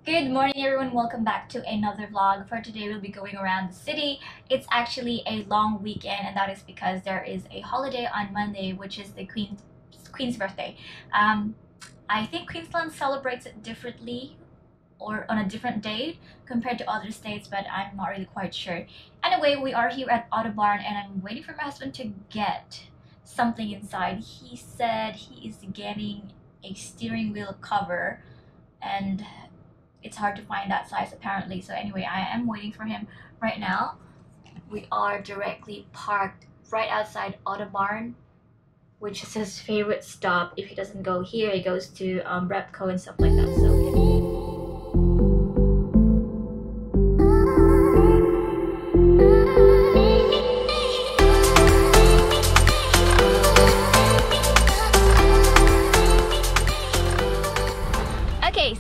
Good morning everyone, welcome back to another vlog. For today we'll be going around the city. It's actually a long weekend and that is because there is a holiday on Monday, which is the Queen's birthday. I think Queensland celebrates it differently or on a different date compared to other states, but I'm not really quite sure. Anyway, we are here at Autobarn and I'm waiting for my husband to get something inside. He said he is getting a steering wheel cover and it's hard to find that size apparently. So anyway, I am waiting for him right now. We are directly parked right outside Autobarn, which is his favorite stop. If he doesn't go here, he goes to Repco and stuff like that. So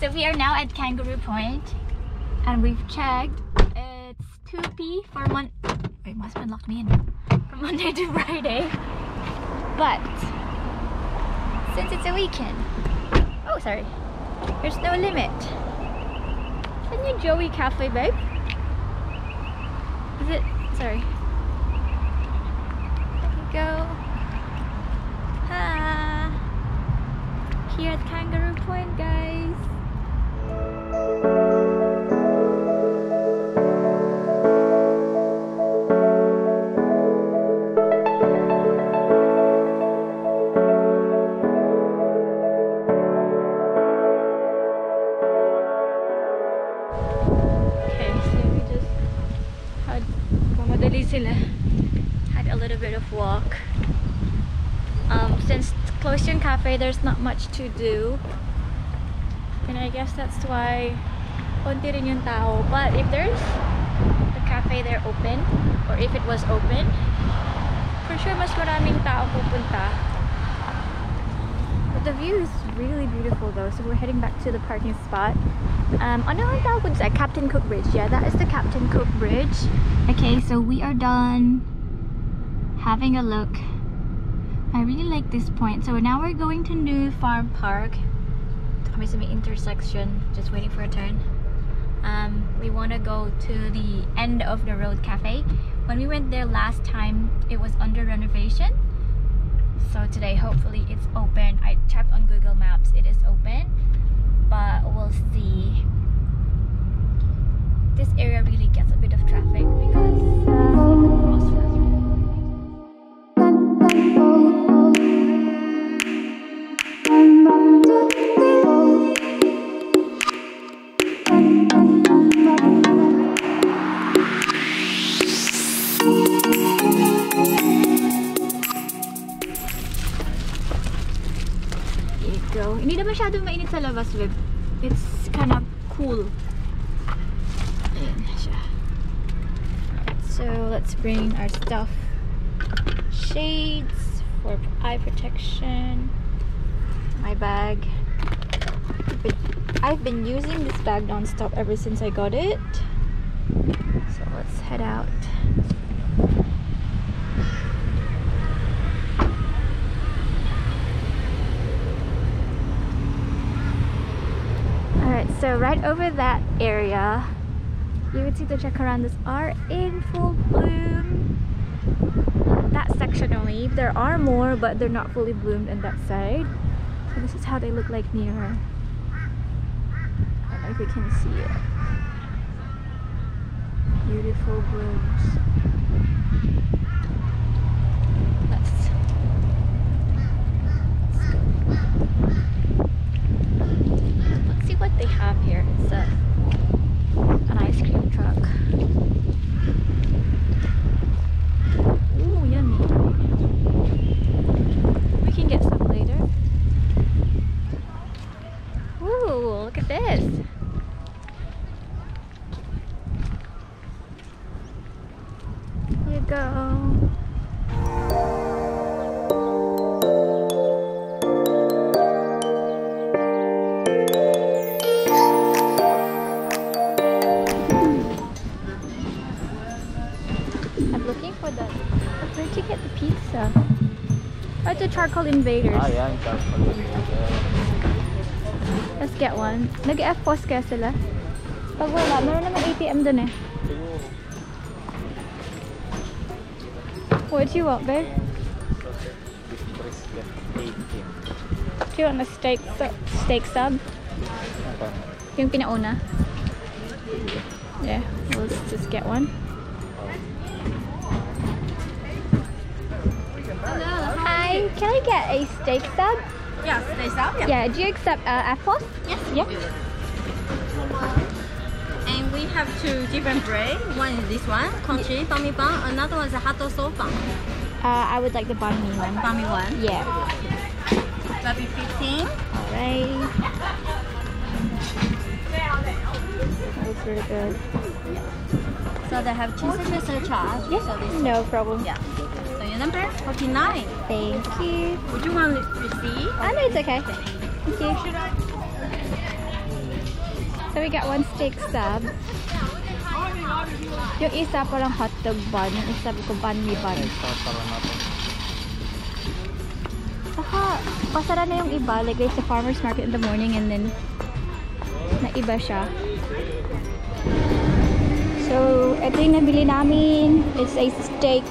so we are now at Kangaroo Point and we've checked. It's 2p for wait, my husband locked me in. From Monday to Friday. But since it's a weekend, oh sorry, there's no limit. Can you Joey Cafe, babe? Is it? Sorry. There you go. Here at Kangaroo Point, guys. Had a little bit of walk. Since Cloister Cafe, there's not much to do, and I guess that's why konti rin yung tao. But if there's the cafe there open, or if it was open, for sure mas maraming tao pupunta. But the view is really beautiful though, so we're heading back to the parking spot. Ano ang tawag dun sa Captain Cook Bridge? Yeah, that is the Captain Cook Bridge. Okay, so we are done having a look. I really like this point. So now we're going to New Farm Park. Kami sa may intersection, just waiting for a turn. We want to go to the end of the road cafe. When we went there last time, it was under renovation. So today, hopefully it's open. I checked on Google Maps, it is open, but we'll see. This area really gets a bit of traffic because hindi na masyadong mainit sa labas, babe. It's kind of cool. Ayan siya. So let's bring our stuff. Shades for eye protection. My bag. I've been using this bag non-stop ever since I got it. So let's head out. So right over that area, you would see the jacarandas are in full bloom. That section only. There are more, but they're not fully bloomed on that side. So this is how they look like nearer. I don't know if you can see it. Beautiful blooms. Let's go. What they have here. It's an ice cream truck. Ooh, yummy. We can get some later. Ooh, look at this. Here you go. Where'd you get the pizza? Oh, it's a charcoal invaders. Ah, yeah, charcoal invaders. Let's get one. Nag-F-post kaya sila? Pag wala, meron naman ATM dun eh. What do you want, babe? Do you want a steak sub? Yung pinauna? Yeah, let's just get one. Hello. Hi, can I get a steak sub? Yeah, steak sub. Yeah, do you accept F-post? Yes. Yeah. And we have two different bread. One is this one, country banh mi bun. Another one is a hot dog soul bun. I would like the banh mi one. Banh mi one. Yeah. That'll be 15. Alright. That's really good. So they have cheese and surcharge. Yes, So this. no problem. Yeah. So your number 49. Thank you. Would you want receipt? Oh no, it's okay. Thank you. So we got one steak sub. Yung isa parang hotdog bun. Yung isa ko banh mi bun. Saka, pasara na yung iba. Like, there's a farmer's market in the morning and then naiba siya. So, ito yung nabili namin. It's a steak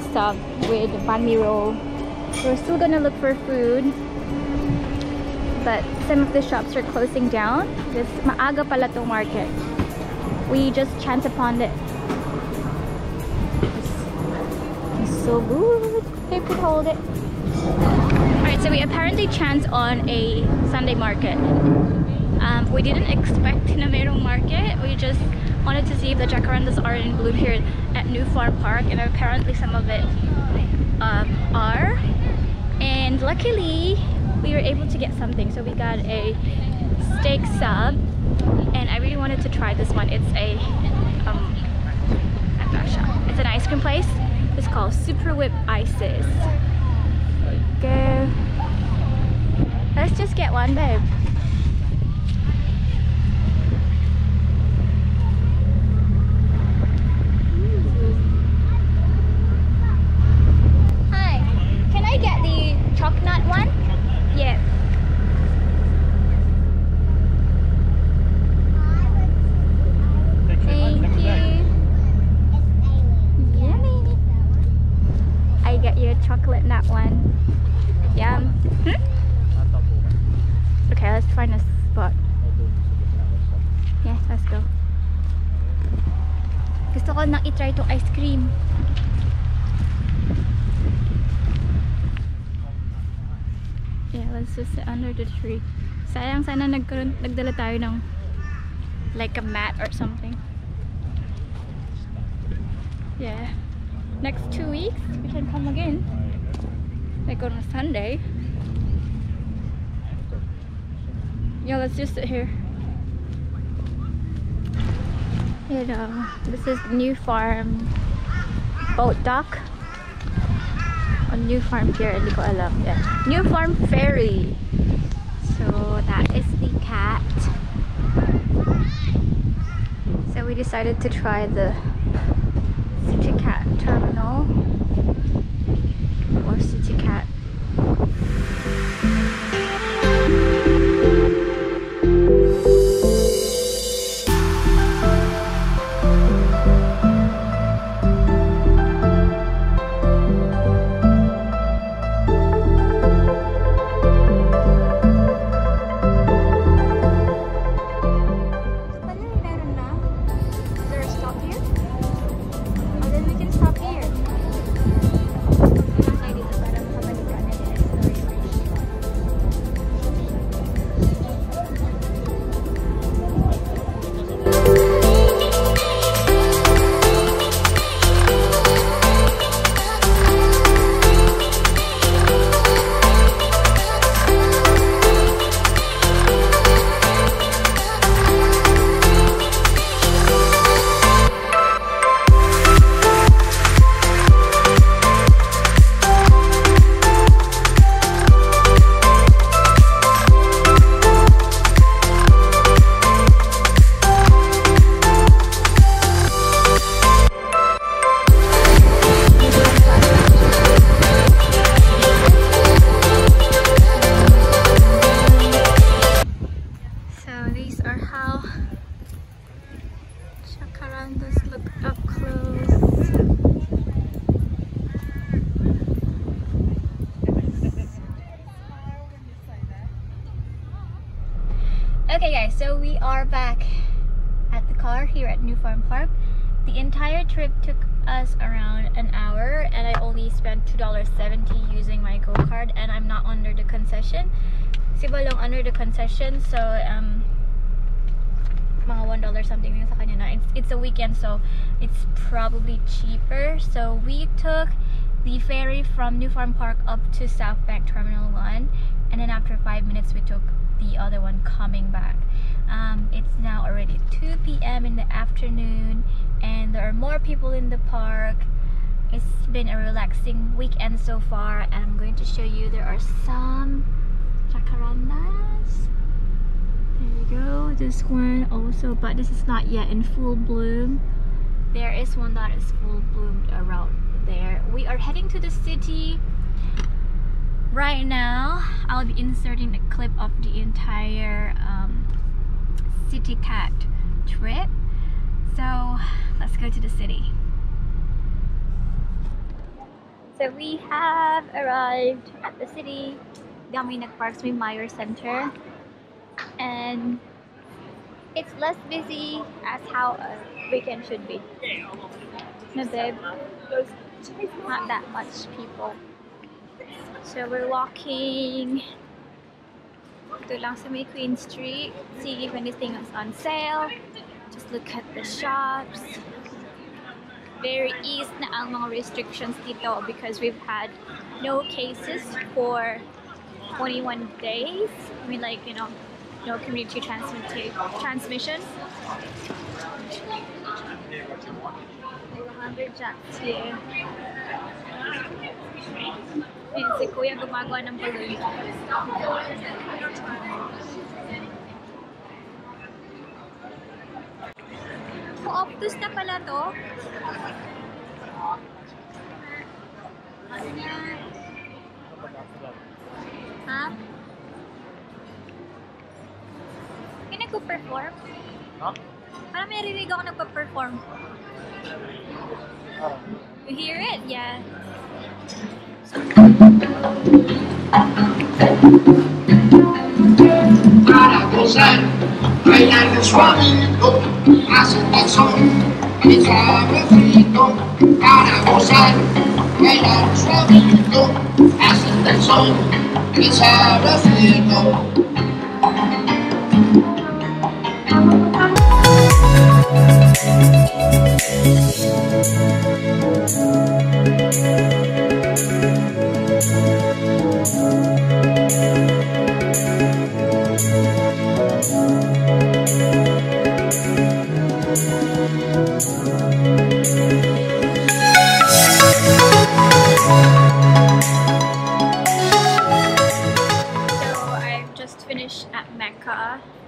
sub with banh mi roll. We're still gonna look for food. But some of the shops are closing down. This maaga pala tong market. We just chanced upon it. It's so good. You can hold it. Alright, so we apparently chanced on a Sunday market. We didn't expect na mayroong market. We just wanted to see if the jacarandas are in bloom here at New Farm Park, and apparently some of it are. And luckily, we were able to get something. So we got a steak sub, and I really wanted to try this one. It's a it's an ice cream place. It's called Super Whip Ices. Go. Let's just get one, babe. Hi, can I get the chocolate one? Yeah. Thank you. Yummy. I get your chocolate nut one. Yum. Okay, let's find a spot. Yeah, let's go. Gusto ko nang i-try itong ice cream. Yeah, let's just sit under the tree. Sayang sana nagdala tayo ng like a mat or something. Yeah. Next 2 weeks we can come again. Like on a Sunday. Yeah, let's just sit here. You know, this is New Farm boat dock. On New Farm Pier, hindi ko alam. Yeah. New Farm Ferry. So that is the cat. So we decided to try the City Cat terminal or City Cat. Okay guys, so we are back at the car here at New Farm Park. The entire trip took us around an hour and I only spent $2.70 using my Go card, and I'm not under the concession. Si Balong under the concession, so mga $1 something sa kanya na. It's a weekend, so it's probably cheaper. So we took the ferry from New Farm Park up to South Bank Terminal 1, and then after 5 minutes we took the other one coming back. It's now already 2 p.m. in the afternoon and there are more people in the park. It's been a relaxing weekend so far, and I'm going to show you there are some jacarandas. There you go, this one also, but this is not yet in full bloom. There is one that is full bloomed around there. We are heading to the city right now. I'll be inserting a clip of the entire City Cat trip. So let's go to the city. So we have arrived at the city. Kami nagpark sa Meyer Center, and it's less busy as how a weekend should be. No babe, not that much people. So we're walking ito lang sa may Queen Street, see if anything is on sale. Just look at the shops. Very eased na ang mga restrictions dito because we've had no cases for 21 days. I mean, like, you know, no community transmission. Lumberjacks here. Ayan, si Kuya gumagawa ng balloon. Optus na pala to. Ha? Yung nagpo-perform? Huh? Parang may narinig ako nagpo-perform. You hear it? Yeah. Para gozar, bailando suavito, hace el son, el suavecito. Para gozar, bailando suavito, hace el son, el suavecito.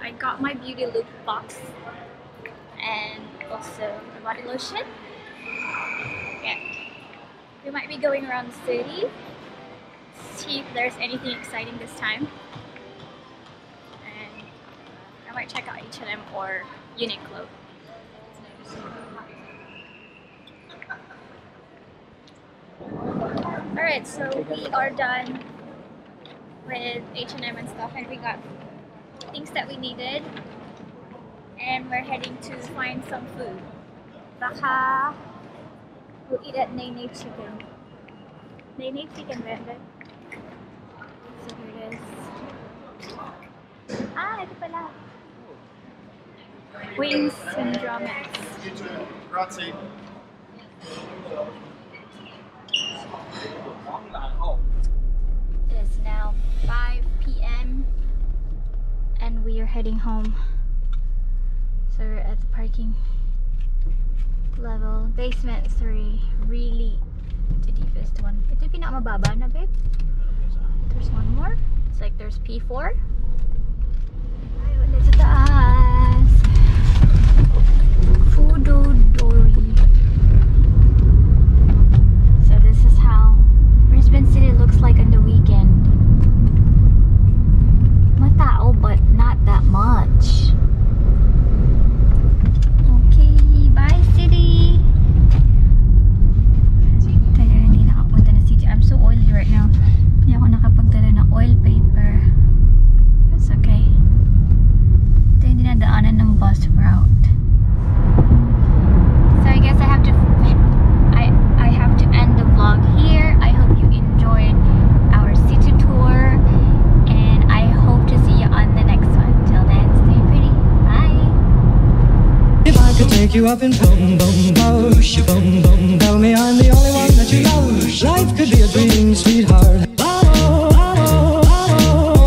I got my Beauty Loop box and also the body lotion. Yeah, we might be going around the city, see if there's anything exciting this time, and I might check out H&M or Uniqlo. Alright, so we are done with H&M and stuff, and we got things that we needed, and we're heading to find some food. Baka we'll eat at Nene Chicken. Nene Chicken vendor. So here it is. Ah, ito pala. Wings and drumettes. Grazie. It is now 5 p.m. and we are heading home. So we're at the parking level, basement 3, really the deepest one. Ito yung pinakamababa na, babe. There's one more. It's like there's P4. Ay, wala sa taas. Fudodori. So this is how Brisbane City looks like on the weekend. Matao, but not that much. Okay, bye city. Tayo, hindi nakapunta na city. I'm so oily right now. Hindi ako nakapagdala ng oil paper. take you up in boom, boom, boom, boom, boom. Tell me I'm the only one that you love. Life could be a dream, sweetheart.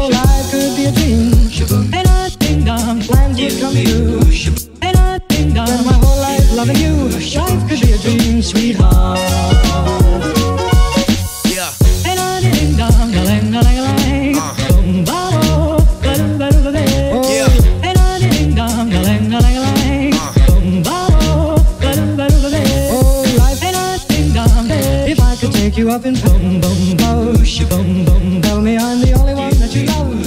Life could be a dream. Ain't a ding dong, plans would come true. Ain't a ding dong, spend my whole life loving you. Life could be a dream, sweetheart. Yeah. Ain't a ding dong, a lang, a lang, a lang. Boom, ba-do, ba-do, ba-do, ba-do. Yeah. Ain't a ding dong, a lang, a lang, a lang. Boom, ba-do, ba-do, ba-do, ba-do. Oh, life ain't a ding dong. If I could take you up in boom, boom, boom, boom, boom. Tell me I'm the only one that you love.